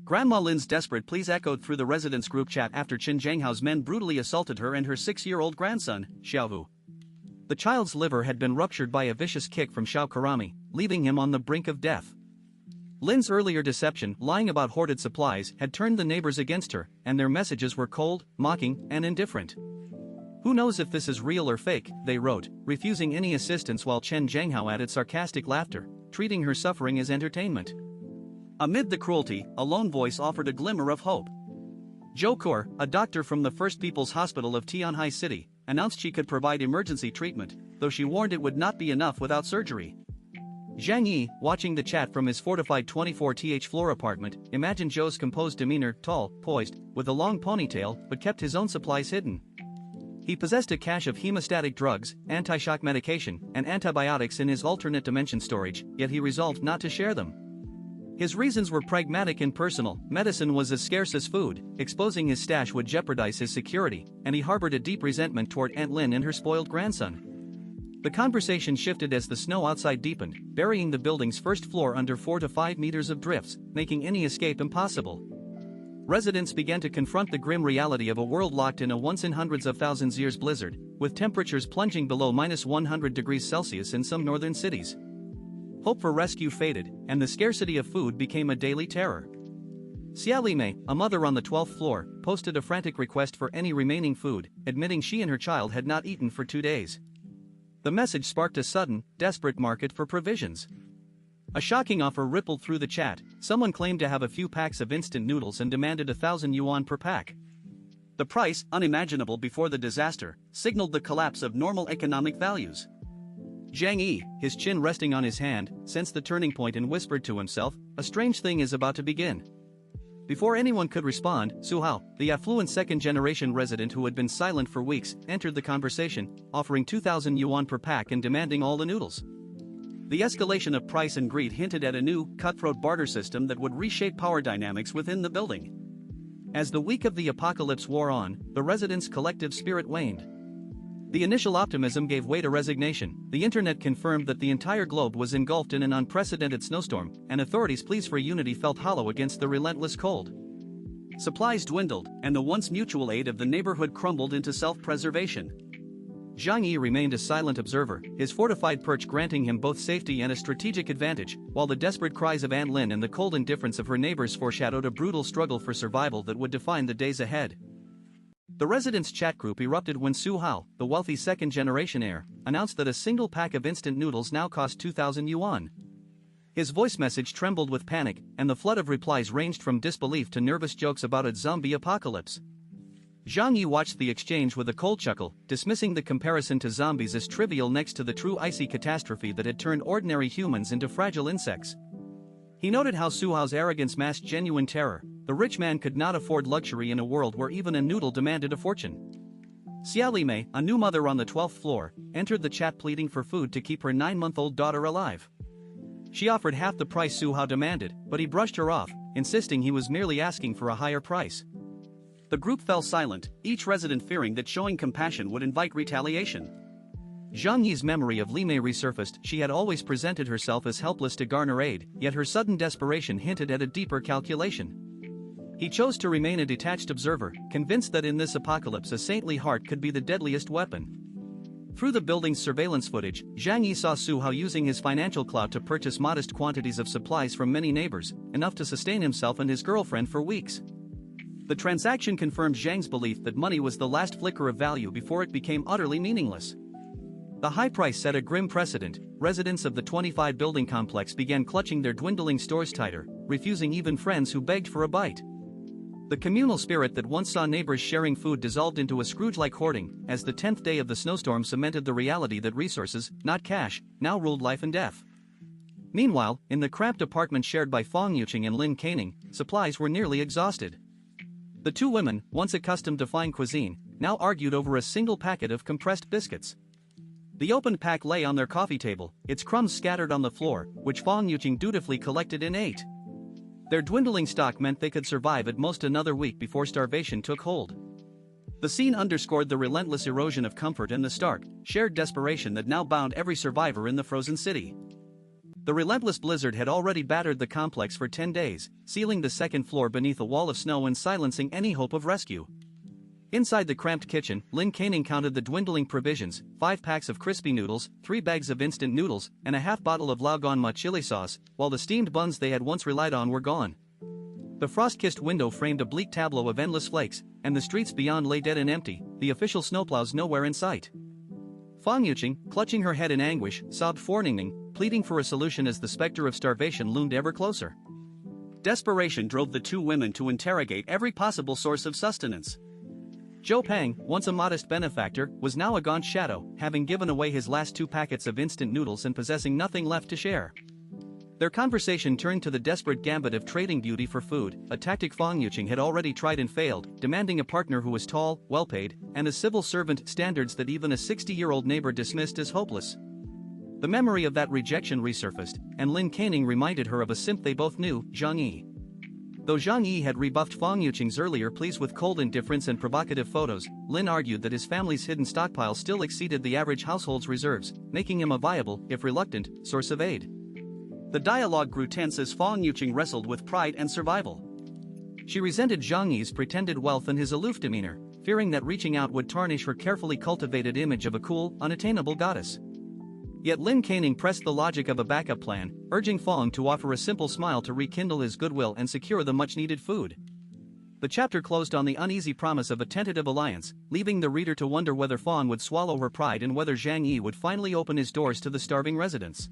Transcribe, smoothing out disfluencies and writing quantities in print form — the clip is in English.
Grandma Lin's desperate pleas echoed through the residents' group chat after Qin Zhanghao's men brutally assaulted her and her 6-year-old grandson, Xiaovu. The child's liver had been ruptured by a vicious kick from Xiao Karami, leaving him on the brink of death. Lin's earlier deception, lying about hoarded supplies, had turned the neighbors against her, and their messages were cold, mocking, and indifferent. "Who knows if this is real or fake," they wrote, refusing any assistance while Chen Zhanghao added sarcastic laughter, treating her suffering as entertainment. Amid the cruelty, a lone voice offered a glimmer of hope. Zhou Kur, a doctor from the First People's Hospital of Tianhai City, announced she could provide emergency treatment, though she warned it would not be enough without surgery. Zhang Yi, watching the chat from his fortified 24th floor apartment, imagined Zhou's composed demeanor, tall, poised, with a long ponytail, but kept his own supplies hidden. He possessed a cache of hemostatic drugs, anti-shock medication, and antibiotics in his alternate dimension storage, yet he resolved not to share them. His reasons were pragmatic and personal. Medicine was as scarce as food, exposing his stash would jeopardize his security, and he harbored a deep resentment toward Aunt Lin and her spoiled grandson. The conversation shifted as the snow outside deepened, burying the building's first floor under 4 to 5 meters of drifts, making any escape impossible. Residents began to confront the grim reality of a world locked in a once-in-hundreds-of-thousands-years blizzard, with temperatures plunging below -100°C in some northern cities. Hope for rescue faded, and the scarcity of food became a daily terror. Xia Limei, a mother on the 12th floor, posted a frantic request for any remaining food, admitting she and her child had not eaten for 2 days. The message sparked a sudden, desperate market for provisions. A shocking offer rippled through the chat. Someone claimed to have a few packs of instant noodles and demanded 1,000 yuan per pack. The price, unimaginable before the disaster, signaled the collapse of normal economic values. Zhang Yi, his chin resting on his hand, sensed the turning point and whispered to himself, "A strange thing is about to begin." Before anyone could respond, Su Hao, the affluent second-generation resident who had been silent for weeks, entered the conversation, offering 2,000 yuan per pack and demanding all the noodles. The escalation of price and greed hinted at a new, cutthroat barter system that would reshape power dynamics within the building. As the week of the apocalypse wore on, the residents' collective spirit waned. The initial optimism gave way to resignation. The internet confirmed that the entire globe was engulfed in an unprecedented snowstorm, and authorities' pleas for unity felt hollow against the relentless cold. Supplies dwindled, and the once mutual aid of the neighborhood crumbled into self-preservation. Zhang Yi remained a silent observer, his fortified perch granting him both safety and a strategic advantage, while the desperate cries of Aunt Lin and the cold indifference of her neighbors foreshadowed a brutal struggle for survival that would define the days ahead. The residents' chat group erupted when Su Hao, the wealthy second-generation heir, announced that a single pack of instant noodles now cost 2,000 yuan. His voice message trembled with panic, and the flood of replies ranged from disbelief to nervous jokes about a zombie apocalypse. Zhang Yi watched the exchange with a cold chuckle, dismissing the comparison to zombies as trivial next to the true icy catastrophe that had turned ordinary humans into fragile insects. He noted how Su Hao's arrogance masked genuine terror. The rich man could not afford luxury in a world where even a noodle demanded a fortune. Xia Limei, a new mother on the 12th floor, entered the chat pleading for food to keep her 9-month-old daughter alive. She offered half the price Su Hao demanded, but he brushed her off, insisting he was merely asking for a higher price. The group fell silent, each resident fearing that showing compassion would invite retaliation. Zhang Yi's memory of Limei resurfaced. She had always presented herself as helpless to garner aid, yet her sudden desperation hinted at a deeper calculation. He chose to remain a detached observer, convinced that in this apocalypse a saintly heart could be the deadliest weapon. Through the building's surveillance footage, Zhang Yi saw Su Hao using his financial clout to purchase modest quantities of supplies from many neighbors, enough to sustain himself and his girlfriend for weeks. The transaction confirmed Zhang's belief that money was the last flicker of value before it became utterly meaningless. The high price set a grim precedent. Residents of the 25 building complex began clutching their dwindling stores tighter, refusing even friends who begged for a bite. The communal spirit that once saw neighbors sharing food dissolved into a Scrooge-like hoarding, as the 10th day of the snowstorm cemented the reality that resources, not cash, now ruled life and death. Meanwhile, in the cramped apartment shared by Fong Yuqing and Lin Caning, supplies were nearly exhausted. The two women, once accustomed to fine cuisine, now argued over a single packet of compressed biscuits. The opened pack lay on their coffee table, its crumbs scattered on the floor, which Fong Yuqing dutifully collected and ate. Their dwindling stock meant they could survive at most another week before starvation took hold. The scene underscored the relentless erosion of comfort and the stark, shared desperation that now bound every survivor in the frozen city. The relentless blizzard had already battered the complex for 10 days, sealing the second floor beneath a wall of snow and silencing any hope of rescue. Inside the cramped kitchen, Lin Canning counted the dwindling provisions: 5 packs of crispy noodles, 3 bags of instant noodles, and a half bottle of Lao Gan Ma chili sauce, while the steamed buns they had once relied on were gone. The frost-kissed window framed a bleak tableau of endless flakes, and the streets beyond lay dead and empty, the official snowplows nowhere in sight. Fang Yuqing, clutching her head in anguish, sobbed forningning, pleading for a solution as the specter of starvation loomed ever closer. Desperation drove the two women to interrogate every possible source of sustenance. Zhou Pang, once a modest benefactor, was now a gaunt shadow, having given away his last 2 packets of instant noodles and possessing nothing left to share. Their conversation turned to the desperate gambit of trading beauty for food, a tactic Fang Yuqing had already tried and failed, demanding a partner who was tall, well-paid, and a civil servant, standards that even a 60-year-old neighbor dismissed as hopeless. The memory of that rejection resurfaced, and Lin Canning reminded her of a simp they both knew, Zhang Yi. Though Zhang Yi had rebuffed Fang Yuqing's earlier pleas with cold indifference and provocative photos, Lin argued that his family's hidden stockpile still exceeded the average household's reserves, making him a viable, if reluctant, source of aid. The dialogue grew tense as Fang Yuqing wrestled with pride and survival. She resented Zhang Yi's pretended wealth and his aloof demeanor, fearing that reaching out would tarnish her carefully cultivated image of a cool, unattainable goddess. Yet Lin Canning pressed the logic of a backup plan, urging Fang to offer a simple smile to rekindle his goodwill and secure the much-needed food. The chapter closed on the uneasy promise of a tentative alliance, leaving the reader to wonder whether Fang would swallow her pride and whether Zhang Yi would finally open his doors to the starving residents.